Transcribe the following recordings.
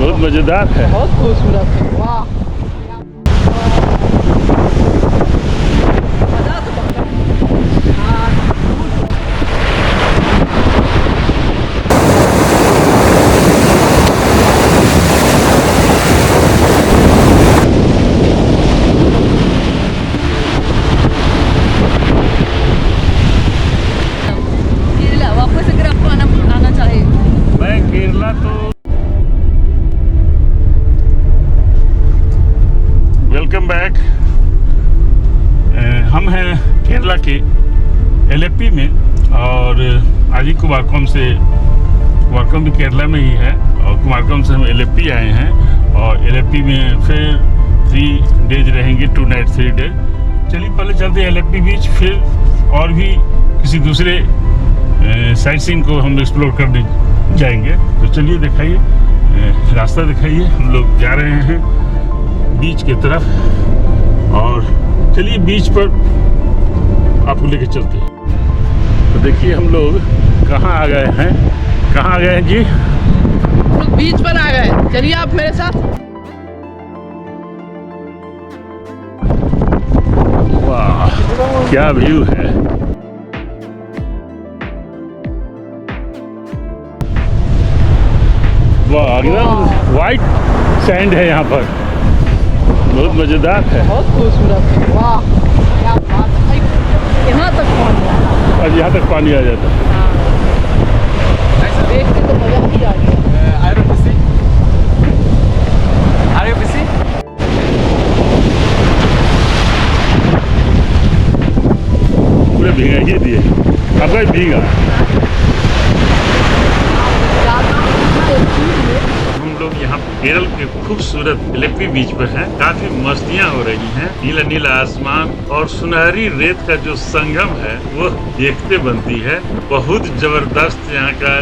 बहुत मज़ेदार है। बहुत खूबसूरत है। वाह, मजा तो बहुत है। हाँ, केरला वापस अगर आपको आना चाहिए। मैं केरला तो वेलकम बैक। हम हैं केरला के एलेप्पी में और आज कुमारकोम से, कुमारकोम भी केरला में ही है और कुमारकोम से हम एलेप्पी आए हैं और एलेप्पी में फिर 3 डेज रहेंगे, 2 नाइट 3 डे। चलिए पहले चलते हैं एलेप्पी बीच, फिर और भी किसी दूसरे साइट सीइंग को हम एक्सप्लोर करने जाएंगे। तो चलिए दिखाइए, रास्ता दिखाइए। हम लोग जा रहे हैं बीच की तरफ और चलिए बीच पर आपको लेके चलते हैं। तो देखिए हम लोग कहाँ आ गए हैं, कहाँ आ गए हैं जी? हम लोग बीच पर आ गए, चलिए आप मेरे साथ। वाह क्या व्यू है। वाह एकदम वाइट सैंड है यहाँ पर, बहुत मज़ेदार है। बहुत खूबसूरत है। वाह क्या बात है, यहाँ तक पानी आ रहा है। और यहाँ तक पानी आ जाता है। ऐसे देख के तो मजा ही आ गया। पूरे भीगा ही दिए, आपका भीगा। हम लोग यहाँ केरल के खूबसूरत एलेप्पी बीच पर हैं। काफी मस्तियाँ हो रही हैं। नीला नीला आसमान और सुनहरी रेत का जो संगम है वो देखते बनती है। बहुत जबरदस्त यहाँ का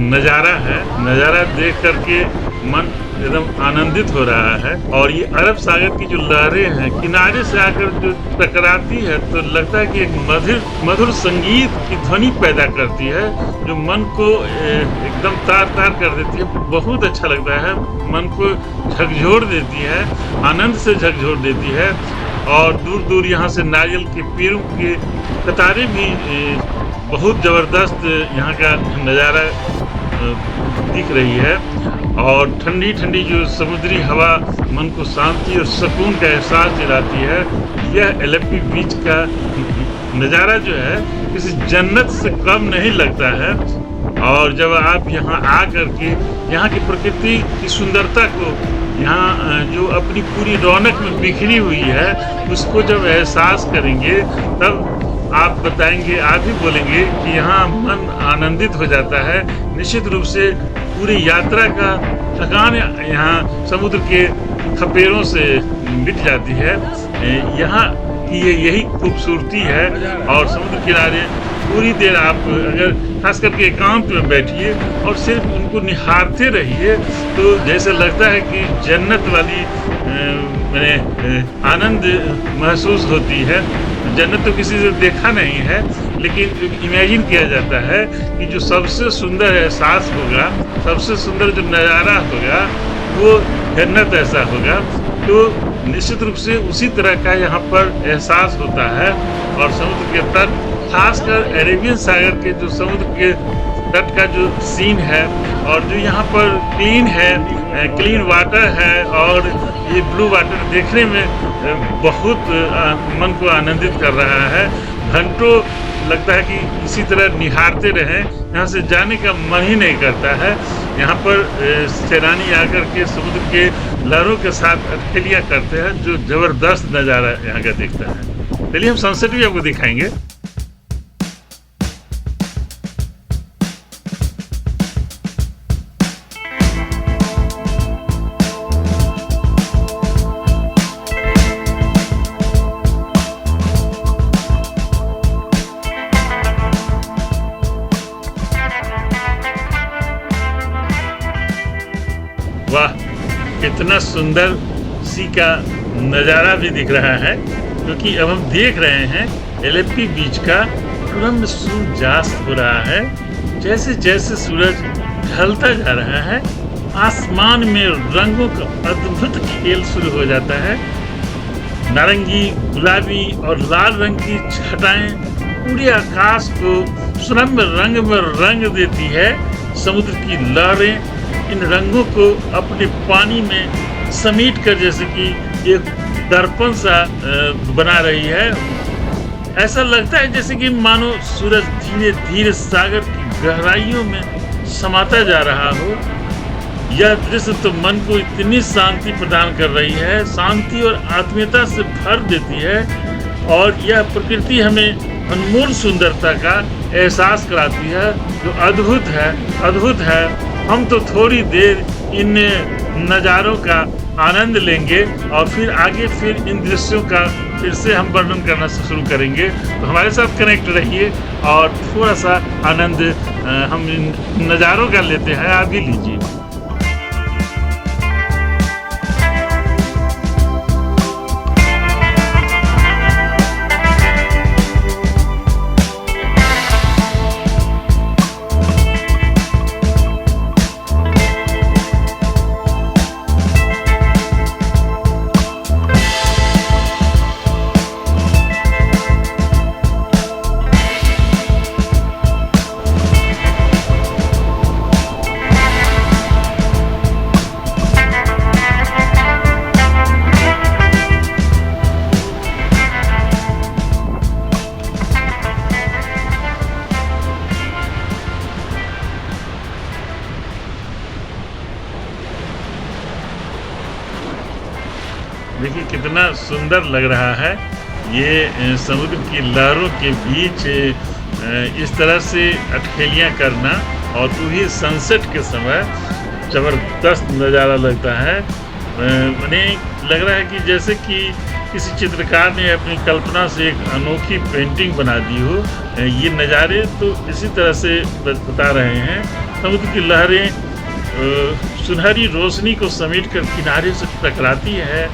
नज़ारा है। नज़ारा देख करके मन एकदम आनंदित हो रहा है। और ये अरब सागर की जो लहरें हैं किनारे से आकर जो टकराती है तो लगता है कि एक मधुर मधुर संगीत की ध्वनि पैदा करती है जो मन को एकदम तार तार कर देती है। बहुत अच्छा लगता है, मन को झकझोर देती है, आनंद से झकझोर देती है। और दूर दूर यहाँ से नारियल के पेड़ों के कतारें भी बहुत ज़बरदस्त यहाँ का नज़ारा दिख रही है। और ठंडी ठंडी जो समुद्री हवा मन को शांति और सुकून का एहसास दिलाती है। यह एलेप्पी बीच का नज़ारा जो है किसी जन्नत से कम नहीं लगता है। और जब आप यहाँ आ करके यहाँ की प्रकृति की सुंदरता को, यहाँ जो अपनी पूरी रौनक में बिखरी हुई है, उसको जब एहसास करेंगे तब आप बताएंगे, आप ही बोलेंगे कि यहाँ मन आनंदित हो जाता है। निश्चित रूप से पूरी यात्रा का थकान यहाँ समुद्र के थपेड़ों से मिट जाती है। यहाँ की यही खूबसूरती है। और समुद्र किनारे पूरी देर आप अगर खास करके एकांत में बैठिए और सिर्फ उनको निहारते रहिए तो जैसे लगता है कि जन्नत वाली आनंद महसूस होती है। जन्नत तो किसी से देखा नहीं है, लेकिन इमेजिन किया जाता है कि जो सबसे सुंदर एहसास होगा, सबसे सुंदर जो नज़ारा होगा वो जन्नत ऐसा होगा। तो निश्चित रूप से उसी तरह का यहाँ पर एहसास होता है। और समुद्र के तट, खासकर अरेबियन सागर के जो समुद्र के तट का जो सीन है और जो यहाँ पर क्लीन वाटर है और ये ब्लू वाटर देखने में बहुत मन को आनंदित कर रहा है। घंटों लगता है कि इसी तरह निहारते रहें, यहाँ से जाने का मन ही नहीं करता है। यहाँ पर सैलानी आकर के समुद्र के लहरों के साथ अटखेलियाँ करते हैं, जो ज़बरदस्त नज़ारा यहाँ का दिखता है। चलिए हम सनसेट भी आपको दिखाएंगे। वाह कितना सुंदर सी का नज़ारा भी दिख रहा है, क्योंकि अब हम देख रहे हैं एलेप्पी बीच का तुरंत सूर्यास्त हो रहा है। जैसे जैसे सूरज ढलता जा रहा है आसमान में रंगों का अद्भुत खेल शुरू हो जाता है। नारंगी, गुलाबी और लाल रंग की छटाएं पूरे आकाश को सुनहरे रंग में रंग देती है। समुद्र की लहरें इन रंगों को अपने पानी में समेट कर जैसे कि एक दर्पण सा बना रही है। ऐसा लगता है जैसे कि मानो सूरज धीरे धीरे सागर की गहराइयों में समाता जा रहा हो। यह दृश्य तो मन को इतनी शांति प्रदान कर रही है, शांति और आत्मीयता से भर देती है। और यह प्रकृति हमें अनमोल सुंदरता का एहसास कराती है जो अद्भुत है। हम तो थोड़ी देर इन नज़ारों का आनंद लेंगे और फिर आगे इन दृश्यों का फिर से हम वर्णन करना शुरू करेंगे। तो हमारे साथ कनेक्ट रहिए और थोड़ा सा आनंद हम इन नज़ारों का लेते हैं। आप भी लीजिए। देखिए कितना सुंदर लग रहा है ये समुद्र की लहरों के बीच इस तरह से अटखेलियाँ करना, और वो भी सनसेट के समय ज़बरदस्त नज़ारा लगता है। उन्हें लग रहा है कि जैसे कि किसी चित्रकार ने अपनी कल्पना से एक अनोखी पेंटिंग बना दी हो। ये नज़ारे तो इसी तरह से बता रहे हैं। समुद्र की लहरें सुनहरी रोशनी को समेट कर किनारे से टकराती है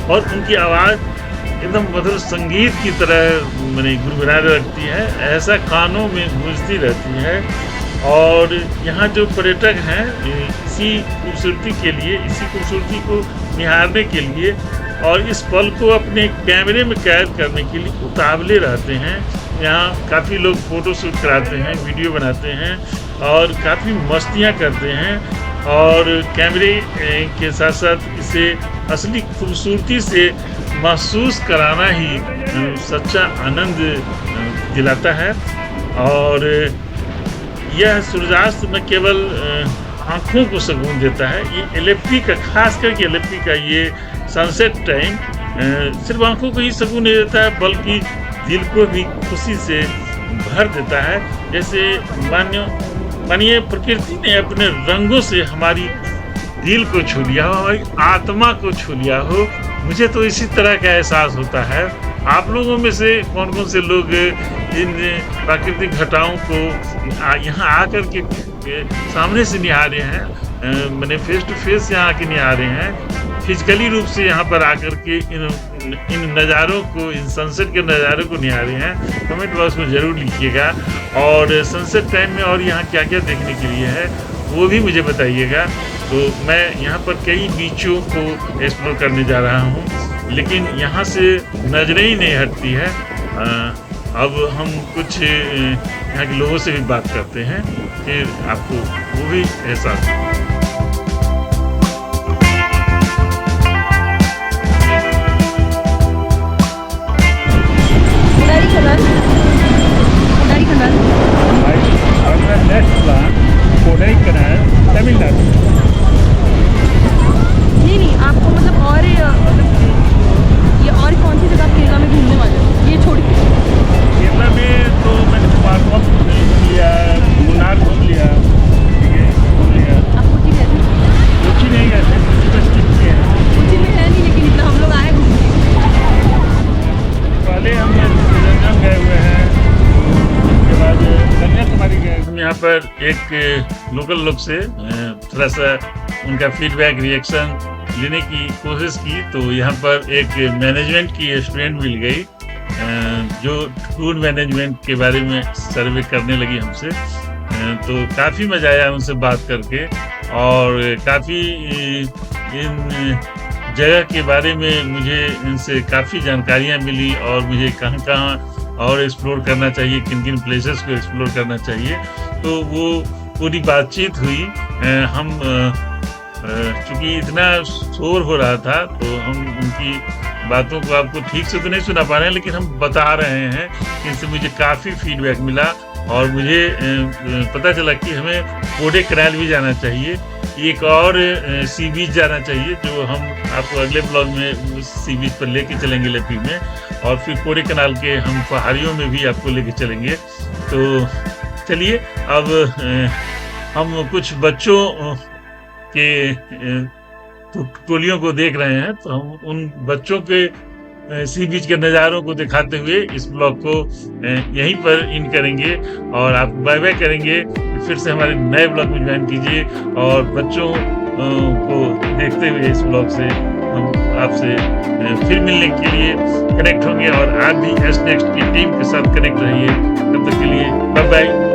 और उनकी आवाज़ एकदम मधुर संगीत की तरह गुनगुनाने लगती है। ऐसा कानों में गूंजती रहती है। और यहाँ जो पर्यटक हैं इसी खूबसूरती के लिए, इसी खूबसूरती को निहारने के लिए और इस पल को अपने कैमरे में कैद करने के लिए उतावले रहते हैं। यहाँ काफ़ी लोग फ़ोटो शूट कराते हैं, वीडियो बनाते हैं और काफ़ी मस्तियाँ करते हैं। और कैमरे के साथ साथ इसे असली खूबसूरती से महसूस कराना ही सच्चा आनंद दिलाता है। और यह सूर्यास्त न केवल आँखों को सुकून देता है, ये एलेप्पी का, खास करके एलेप्पी का ये सनसेट टाइम सिर्फ आँखों को ही सुकून नहीं देता है बल्कि दिल को भी खुशी से भर देता है। जैसे मानिए प्रकृति ने अपने रंगों से हमारी दिल को छू लिया हो, हमारी आत्मा को छू लिया हो। मुझे तो इसी तरह का एहसास होता है। आप लोगों में से कौन कौन से लोग इन प्राकृतिक घटाओं को यहाँ आकर के सामने से निहारे हैं, मैंने फेस टू फेस यहाँ आके निहारे हैं, फिजिकली रूप से यहाँ पर आकर के इन नज़ारों को, इन सनसेट के नज़ारों को निहारे हैं? कमेंट बॉक्स में ज़रूर लिखिएगा। और सनसेट टाइम में और यहाँ क्या क्या देखने के लिए है वो भी मुझे बताइएगा। तो मैं यहाँ पर कई बीचों को एक्सप्लोर करने जा रहा हूँ, लेकिन यहाँ से नजरें ही नहीं हटती है। अब हम कुछ यहाँ के लोगों से भी बात करते हैं, फिर आपको वो भी एहसास होगा। Next plan Kodaikanal, Tamil Nadu. नहीं आपको मतलब और ये और कौन सी जगह केरला में घूमने वाले हो ये छोड़ के? केरला में तो मैंने पार्क घूम लिया, मुन्नार घूम लिया, ठीक है, घूम लिया। आप कोची गए थे? कोची नहीं गए थे, कोची तो स्टिक किए हैं। कोची में है नहीं, लेकिन इतना हम लोग आए घूमने। पहले हम श्रीरंगम गए हुए हैं, उसके बाद कन्याकुमारी गए। हम यहाँ पर एक लोकल लोग से थोड़ा सा उनका फीडबैक, रिएक्शन लेने की कोशिश की। तो यहाँ पर एक मैनेजमेंट की स्टूडेंट मिल गई जो टूर मैनेजमेंट के बारे में सर्वे करने लगी हमसे। तो काफ़ी मज़ा आया उनसे बात करके। और काफ़ी इन जगह के बारे में मुझे इनसे काफ़ी जानकारियाँ मिली और मुझे कहाँ-कहाँ और एक्सप्लोर करना चाहिए, किन-किन प्लेसेस को एक्सप्लोर करना चाहिए। तो वो पूरी बातचीत हुई। हम चूँकि इतना शोर हो रहा था तो हम उनकी बातों को आपको ठीक से तो नहीं सुना पा रहे हैं, लेकिन हम बता रहे हैं कि इनसे मुझे काफ़ी फीडबैक मिला और मुझे पता चला कि हमें कोडेकनाल भी जाना चाहिए। एक और सी बीच जाना चाहिए जो हम आपको अगले ब्लॉग में उस सी बीच पर लेके चलेंगे लेपी में, और फिर कोडेकनाल के हम पहाड़ियों में भी आपको लेके चलेंगे। तो चलिए अब हम कुछ बच्चों के टोलियों को देख रहे हैं, तो हम उन बच्चों के सी बीच के नज़ारों को दिखाते हुए इस ब्लॉग को यहीं पर इन करेंगे और आप बाय बाय करेंगे। फिर से हमारे नए ब्लॉग में ज्वाइन कीजिए और बच्चों को देखते हुए इस ब्लॉग से हम आपसे फिर मिलने के लिए कनेक्ट होंगे और आप भी एस नेक्स्ट की टीम के साथ कनेक्ट रहिए। तब तक के लिए बाय बाय।